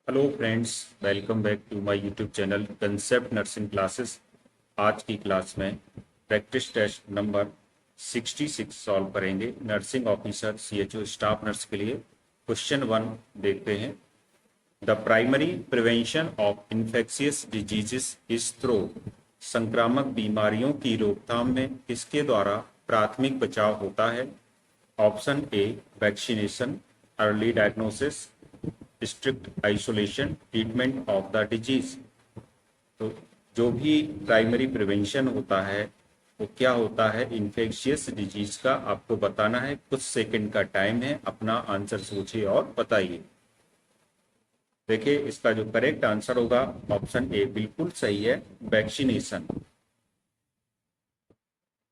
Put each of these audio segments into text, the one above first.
Hello friends, welcome back to my YouTube channel concept nursing classes. आज की class में practice test number 66 solve करेंगे। Nursing officer CHO staff nurse के लिए question 1 देखते हैं। The primary prevention of infectious diseases is through. संक्रामक बीमारियों की रोकथाम में किसके द्वारा प्राथमिक बचाव होता है? Option A vaccination, early diagnosis, strict isolation, treatment of the disease. तो जो भी प्राइमरी प्रिवेंशन होता है वो क्या होता है? इन्फेक्शियस डिजीज का आपको बताना है। कुछ सेकंड का टाइम है, अपना आंसर सोचिए और बताइए। देखिए, इसका जो करेक्ट आंसर होगा ऑप्शन ए बिल्कुल सही है, वैक्सीनेशन।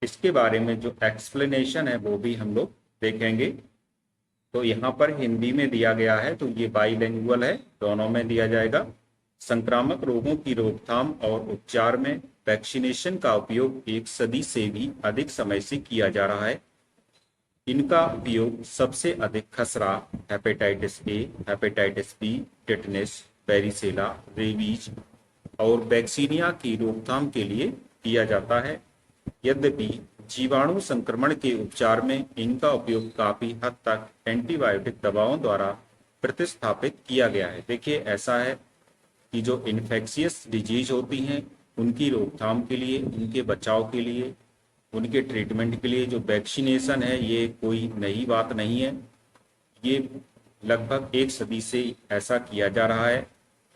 इसके बारे में जो एक्सप्लेनेशन है वो भी हम लोग देखेंगे। तो यहाँ पर हिंदी में दिया गया है, तो ये बाइलिंगुअल है, दोनों में दिया जाएगा। संक्रामक रोगों की रोकथाम और उपचार में वैक्सीनेशन का उपयोग एक सदी से भी अधिक समय से किया जा रहा है। इनका उपयोग सबसे अधिक खसरा, hepatitis A, hepatitis B, tetanus, varicella, rabies और वैक्सीनिया की रोकथाम के लिए किया जाता है। यद्यपि जीवाणु संक्रमण के उपचार में इनका उपयोग काफी हद तक एंटीबायोटिक दवाओं द्वारा प्रतिस्थापित किया गया है। देखिए, ऐसा है कि जो इन्फेक्शियस डिजीज होती हैं उनकी रोकथाम के लिए, उनके बचाव के लिए, उनके ट्रीटमेंट के लिए जो वैक्सीनेशन है ये कोई नई बात नहीं है। ये लगभग एक सदी से ऐसा किया जा रहा है।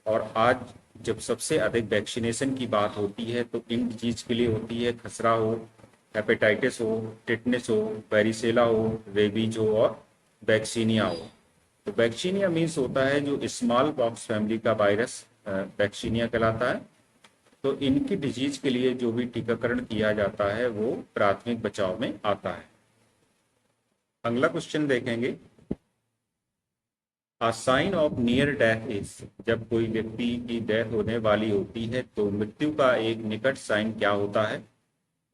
और आज जब सबसे अधिक वैक्सीनेशन की बात होती है तो इन डिजीज के लिए होती है। खसरा हो, हेपेटाइटिस हो, टिटनेस हो, वेरिसेला हो, रेबीज हो और वैक्सीनिया हो। तो वैक्सीनिया मीन्स होता है जो स्मॉल पॉक्स फैमिली का वायरस वैक्सीनिया कहलाता है। तो इनकी डिजीज के लिए जो भी टीकाकरण किया जाता है वो प्राथमिक बचाव में आता है। अगला क्वेश्चन देखेंगे। A sign of near death is. जब कोई व्यक्ति की डेथ होने वाली होती है तो मृत्यु का एक निकट साइन क्या होता है?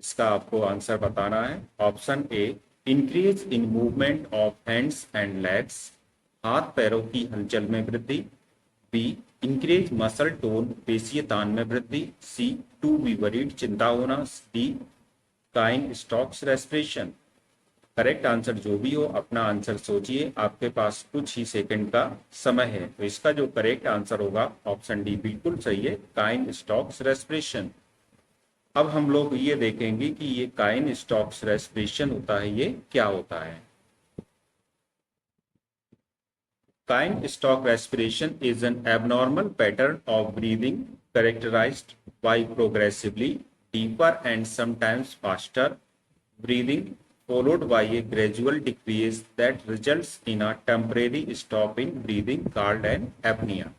इसका आपको आंसर बताना है। Option A increase in movement of hands and legs, हाथ पैरों की हलचल में वृद्धि। बी इंक्रीज मसल टोन, पेशीय तान में वृद्धि। सी टू बी वरीड, चिंता होना। D cawing stocks respiration. Correct answer जो भी हो अपना आंसर सोचिए, आपके पास कुछ ही सेकंड का समय है। तो इसका जो करेक्ट आंसर होगा ऑप्शन डी बिल्कुल सही है, काइन स्टॉक्स रेस्पिरेशन। अब हम लोग ये देखेंगे कि ये काइन स्टॉक्स रेस्पिरेशन होता है, ये क्या होता है। Cheyne Stokes respiration is an abnormal pattern of breathing characterized by progressively deeper and sometimes faster breathing followed by a gradual decrease that results in a temporary stop in breathing called an apnea।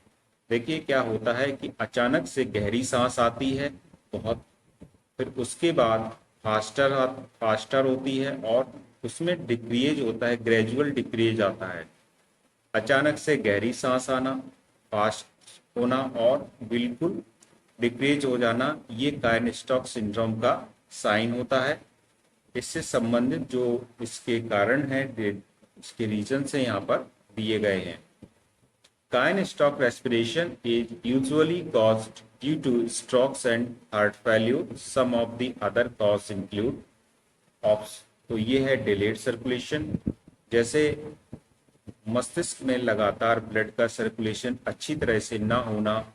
देखिए क्या होता है कि अचानक से गहरी सांस आती है बहुत, फिर उसके बाद फास्टर फास्टर होती है और उसमें डिक्रीज होता है, ग्रेजुअल डिक्रीज आता है। अचानक से गहरी सांस आना, फास्ट होना और बिल्कुल डिक्रीज हो जाना, ये कायनेस्टॉक सिंड्रोम का साइन होता है। इससे संबंधित जो इसके कारण है, इसके रीजन से यहाँ पर दिए गए हैं। Cheyne Stokes respiration is usually caused due to strokes and heart failure. Some of the other cause include ops. तो ये है डिलेड सर्कुलेशन, जैसे मस्तिष्क में लगातार ब्लड का सर्कुलेशन अच्छी तरह से ना होना,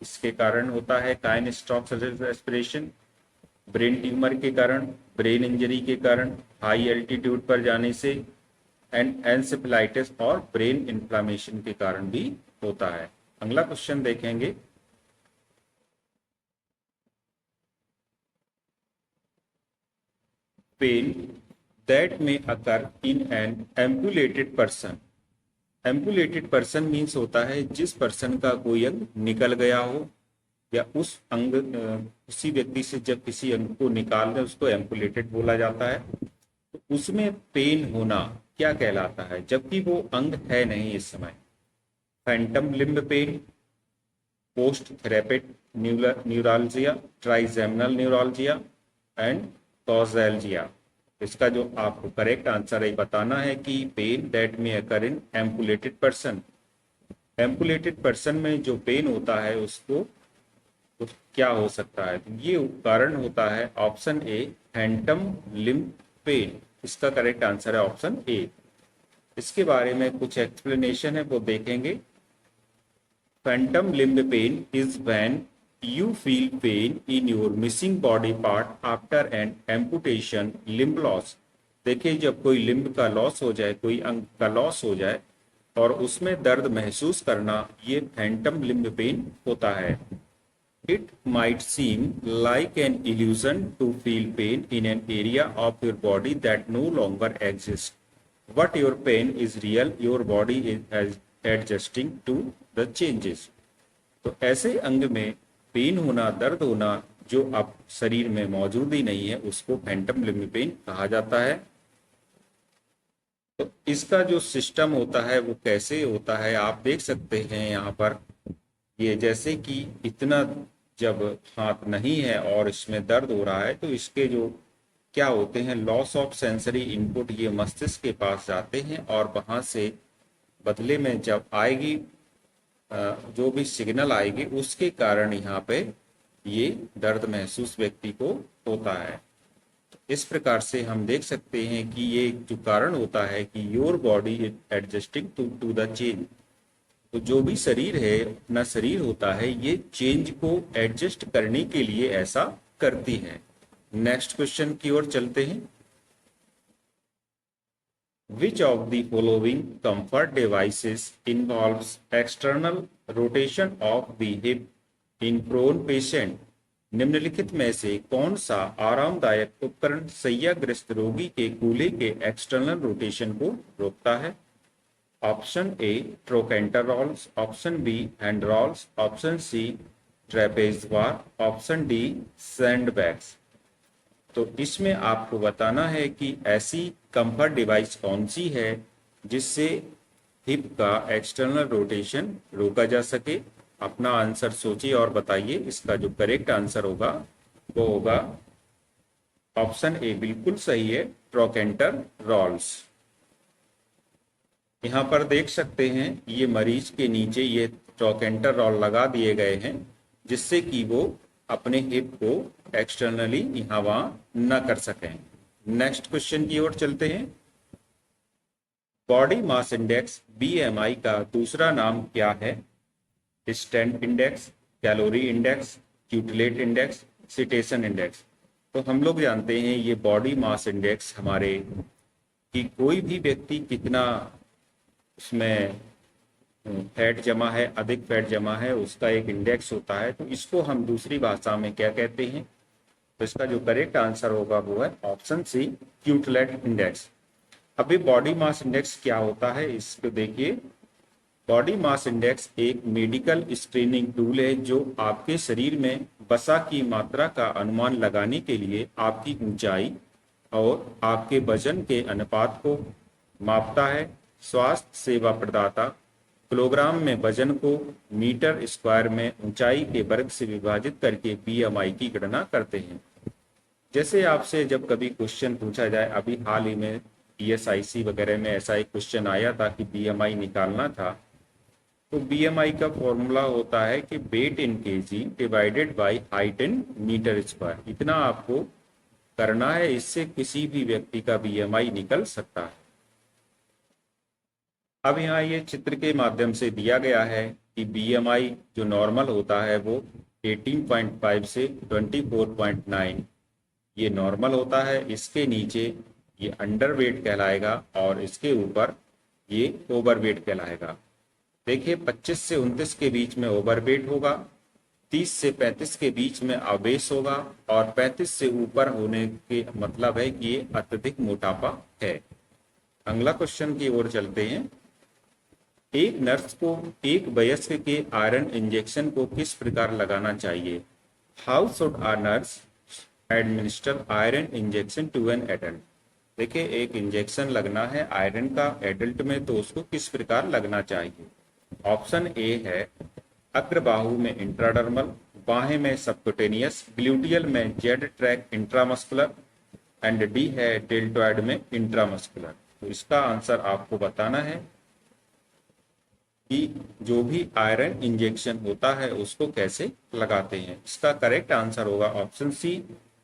इसके कारण होता है Cheyne Stokes respiration. Brain tumour के कारण, ब्रेन इंजरी के कारण, हाई एल्टीट्यूड पर जाने से, एंड एंसेफेलाइटिस और ब्रेन इन्फ्लामेशन के कारण भी होता है। अगला क्वेश्चन देखेंगे। Pain that may occur in an amputated person. Amputated person means होता है जिस पर्सन का कोई अंग निकल गया हो, या उस अंग उसी व्यक्ति से जब किसी अंग को निकाल दें उसको एम्पुलेटेड बोला जाता है। तो उसमें पेन होना क्या कहलाता है जबकि वो अंग है नहीं इस समय? Phantom limb pain, post herpetic neuralgia, trigeminal neuralgia and causalgia. इसका जो आपको करेक्ट आंसर है बताना है कि pen that may occur in एम्पुलेटेड person. Amputated person में जो पेन होता है उसको तो क्या हो सकता है? तो ये कारण होता है option A, phantom limb pain. इसका करेक्ट आंसर है ऑप्शन ए। इसके बारे में कुछ एक्सप्लेनेशन है वो देखेंगे। Phantom limb pain is when you feel pain in your missing body part after an amputation, limb loss। देखिए, जब कोई लिम्ब का लॉस हो जाए, कोई अंग का लॉस हो जाए और उसमें दर्द महसूस करना, ये फैंटम लिम्ब पेन होता है। It might seem like an illusion to feel pain in an area of your body that no longer exists. But your pain is real, your body is adjusting to the changes। तो ऐसे अंग में pen होना, दर्द होना जो अब शरीर में मौजूद ही नहीं है, उसको फैंटम लिम्ब पेन कहा जाता है। तो इसका जो सिस्टम होता है वो कैसे होता है आप देख सकते हैं यहाँ पर। ये जैसे कि इतना जब हाथ नहीं है और इसमें दर्द हो रहा है तो इसके जो क्या होते हैं, लॉस ऑफ सेंसरी इनपुट, ये मस्तिष्क के पास जाते हैं और वहां से बदले में जब आएगी जो भी सिग्नल आएगी उसके कारण यहाँ पे ये दर्द महसूस व्यक्ति को होता है। इस प्रकार से हम देख सकते हैं कि ये जो कारण होता है कि your body is adjusting to the change. तो जो भी शरीर है, अपना शरीर होता है, ये चेंज को एडजस्ट करने के लिए ऐसा करती है। नेक्स्ट क्वेश्चन की ओर चलते हैं। Which of the following comfort devices involves external rotation of the hip in prone patient? निम्नलिखित में से कौन सा आरामदायक उपकरण सैयाग्रस्त रोगी के कूल्हे के एक्सटर्नल रोटेशन को रोकता है? Option A, trochanter rolls, option B, hand rolls, option C, trapeze bar, option D, sandbags. तो इसमें आपको बताना है कि ऐसी कंफर्ट डिवाइस कौन सी है जिससे हिप का एक्सटर्नल रोटेशन रोका जा सके। अपना आंसर सोचिए और बताइए। इसका जो करेक्ट आंसर होगा वो होगा ऑप्शन ए, बिल्कुल सही है, ट्रोकेंटर रॉल्स। यहाँ पर देख सकते हैं ये मरीज के नीचे ये ट्रोकेंटर रॉल लगा दिए गए हैं जिससे कि वो अपने हिप को एक्सटर्नली यहाँ वहां न कर सकें। नेक्स्ट क्वेश्चन की ओर चलते हैं। बॉडी मास इंडेक्स बीएमआई का दूसरा नाम क्या है? Stand index, calorie index, Quetelet index, citation index. तो हम लोग जानते हैं ये बॉडी मास इंडेक्स हमारे कि कोई भी व्यक्ति कितना उसमें फैट जमा है, अधिक फैट जमा है, उसका एक इंडेक्स होता है। तो इसको हम दूसरी भाषा में क्या कहते हैं? तो इसका जो करेक्ट आंसर होगा वो है ऑप्शन सी, क्यूटलेट इंडेक्स। अभी बॉडी मास इंडेक्स क्या होता है इसको देखिए। बॉडी मास इंडेक्स एक मेडिकल स्क्रीनिंग टूल है जो आपके शरीर में वसा की मात्रा का अनुमान लगाने के लिए आपकी ऊंचाई और आपके वजन के अनुपात को मापता है। स्वास्थ्य सेवा प्रदाता किलोग्राम में वजन को मीटर स्क्वायर में ऊंचाई के वर्ग से विभाजित करके बीएमआई की गणना करते हैं। जैसे आपसे जब कभी क्वेश्चन पूछा जाए, अभी हाल ही में पीएसआईसी वगैरह में ऐसा एक क्वेश्चन आया था कि बीएमआई निकालना था, तो बीएमआई का फॉर्मूला होता है कि weight in KG divided by height in metre square. इतना आपको करना है, इससे किसी भी व्यक्ति का बीएमआई निकल सकता है। अब यहाँ ये चित्र के माध्यम से दिया गया है कि बीएमआई जो नॉर्मल होता है वो 18.5 से 24.9 ये नॉर्मल होता है। इसके नीचे ये अंडरवेट कहलाएगा और इसके ऊपर ये ओवरवेट कहलाएगा। देखिए 25 से 29 के बीच में ओवरवेट होगा, 30 से 35 के बीच में ओबेस होगा और 35 से ऊपर होने के मतलब है कि ये अत्यधिक मोटापा है। अगला क्वेश्चन की ओर चलते हैं। एक नर्स को एक वयस्क के आयरन इंजेक्शन को किस प्रकार लगाना चाहिए? How should a nurse administer iron injection to an adult? देखिए एक इंजेक्शन लगना है आयरन का एडल्ट में, तो उसको किस प्रकार लगना चाहिए? ऑप्शन ए है अग्रबाहु में इंट्राडर्मल, बाहें में सबक्यूटेनियस, ग्लूटियल में Z track intramuscular and D है डेल्टॉइड में इंट्रामस्कुलर। तो इसका आंसर आपको बताना है। कि जो भी आयरन इंजेक्शन होता है उसको कैसे लगाते हैं। इसका करेक्ट आंसर होगा ऑप्शन सी,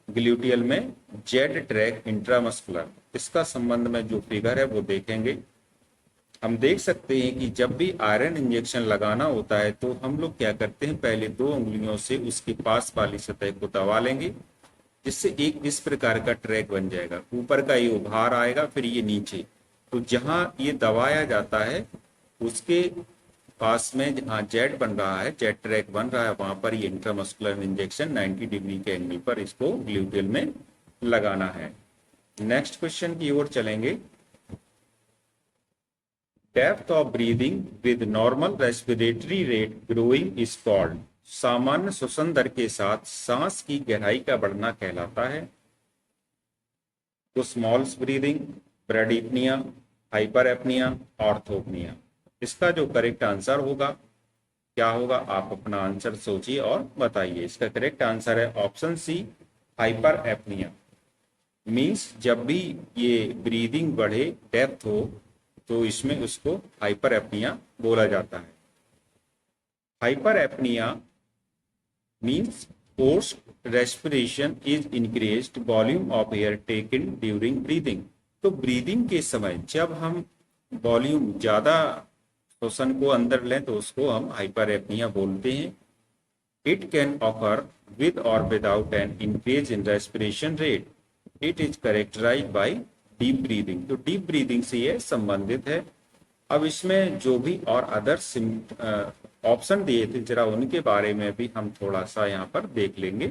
ग्लूटियल में जेड ट्रैक इंट्रामस्कुलर। इसका संबंध में जो फिगर है वो देखेंगे। हम देख सकते हैं कि जब भी आयरन इंजेक्शन लगाना होता है तो हम लोग क्या करते हैं, पहले 2 उंगलियों से उसके पास वाली सतह को दबा लेंगे, जिससे एक इस प्रकार का ट्रैक बन जाएगा। ऊपर का ये उभार आएगा, फिर ये नीचे। तो जहां ये दबाया जाता है उसके पास में जहां जेड बन रहा है, जेड ट्रैक बन रहा है, वहां पर ये इंट्रामस्कुलर इंजेक्शन 90 डिग्री के एंगल पर इसको ग्लूटियल में लगाना है। नेक्स्ट क्वेश्चन की ओर चलेंगे। Depth of breathing with normal respiratory rate growing is called. सामान्य श्वसन दर के साथ सांस की गहराई का बढ़ना कहलाता है। तो Kussmaul's breathing, bradypnea, hyperpnea, orthopnea. इसका जो करेक्ट आंसर होगा क्या होगा, आप अपना आंसर सोचिए और बताइए। इसका करेक्ट आंसर है option C, hyper apnoea. Means जब भी ये ब्रीदिंग बढ़े, डेप्थ हो, तो इसमें उसको हाइपर एपनिया बोला जाता है। Hyper apnoea means forced respiration is increased volume of air taken during breathing. तो ब्रीदिंग के समय जब हम वॉल्यूम ज्यादा श्वसन को अंदर लें तो उसको हम हाइपर एपनिया बोलते हैं। इट कैन ऑकर विद और without an increase in respiration rate. It is characterise by deep breathing. तो डीप ब्रीदिंग से ये संबंधित है। अब इसमें जो भी और अदर ऑप्शन दिए थे, जरा उनके बारे में भी हम थोड़ा सा यहाँ पर देख लेंगे।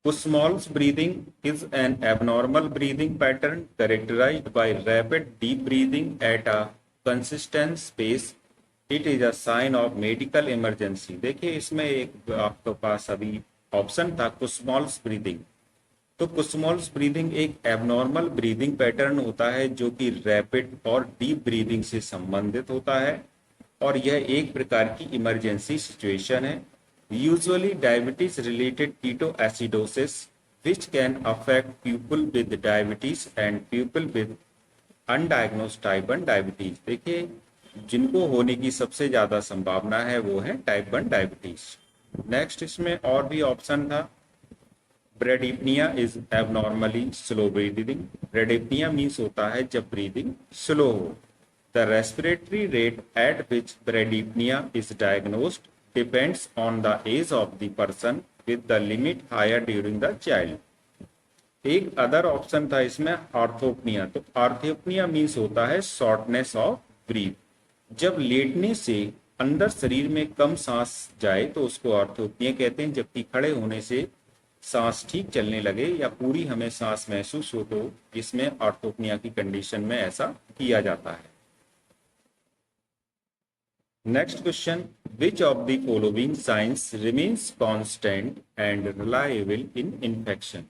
Kussmaul's breathing is an abnormal breathing pattern characterized by rapid deep breathing at a consistent space. It is a sign of medical emergency. देखिए इसमें एक आपके पास अभी ऑप्शन था कुसमॉल्स ब्रीदिंग। तो कुसमॉल्स ब्रीदिंग एक एबनॉर्मल ब्रीदिंग पैटर्न होता है जो कि रैपिड और डीप ब्रीदिंग से संबंधित होता है, और यह एक प्रकार की इमरजेंसी सिचुएशन है। Usually diabetes related keto acidosis which can affect people with diabetes and people with undiagnosed type 1 diabetes. देखिए जिनको होने की सबसे ज्यादा संभावना है वो है टाइप 1 डायबिटीज। नेक्स्ट इसमें और भी ऑप्शन था। Bradypnea is abnormally slow breathing. Bradypnea means होता है जब ब्रीदिंग स्लो हो। The respiratory rate at which bradypnea is diagnosed depends on the age of the person with the limit higher during the child. एक other option था इसमें orthopnoea. तो orthopnoea means होता है शॉर्टनेस ऑफ ब्रीथ। जब लेटने से अंदर शरीर में कम सांस जाए तो उसको ऑर्थोपनिया कहते हैं, जबकि खड़े होने से सांस ठीक चलने लगे या पूरी हमें सांस महसूस हो तो इसमें ऑर्थोपनिया की कंडीशन में ऐसा किया जाता है। Next question, which of the following science remains constant and reliable in infection.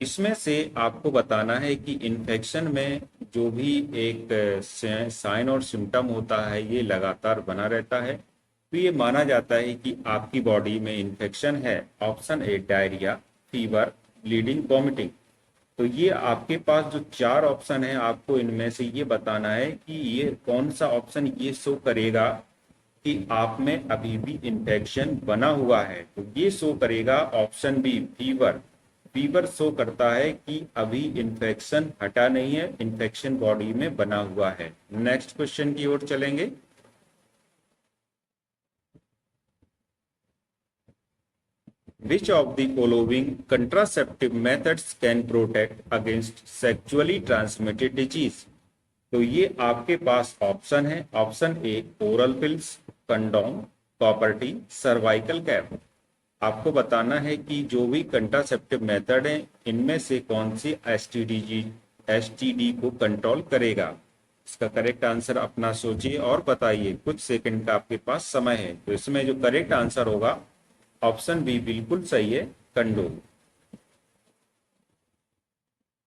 इसमें से आपको बताना है कि इन्फेक्शन में जो भी एक साइन और सिम्टम होता है ये लगातार बना रहता है। तो ये माना जाता है कि आपकी बॉडी में इन्फेक्शन है। ऑप्शन ए, डायरिया, फीवर, ब्लीडिंग, वॉमिटिंग। तो ये आपके पास जो 4 ऑप्शन है, आपको इनमें से ये बताना है कि ये कौन सा ऑप्शन ये शो करेगा कि आप में अभी भी इन्फेक्शन बना हुआ है। तो ये शो करेगा option B, fever. Fever show करता है कि अभी इन्फेक्शन हटा नहीं है, इन्फेक्शन बॉडी में बना हुआ है। नेक्स्ट क्वेश्चन की ओर चलेंगे। Which of the following contraceptive methods can protect against sexually transmitted disease? तो ये आपके पास ऑप्शन है। ऑप्शन ए, oral pills, condom, copper T, cervical cap. आपको बताना है कि जो भी कंट्रासेप्टिव मेथड है इनमें से कौन सी एसटीडी को कंट्रोल करेगा। इसका करेक्ट आंसर अपना सोचिए और बताइए। कुछ सेकंड का आपके पास समय है। तो इसमें जो करेक्ट आंसर होगा ऑप्शन बी बिल्कुल सही है, कंडोम।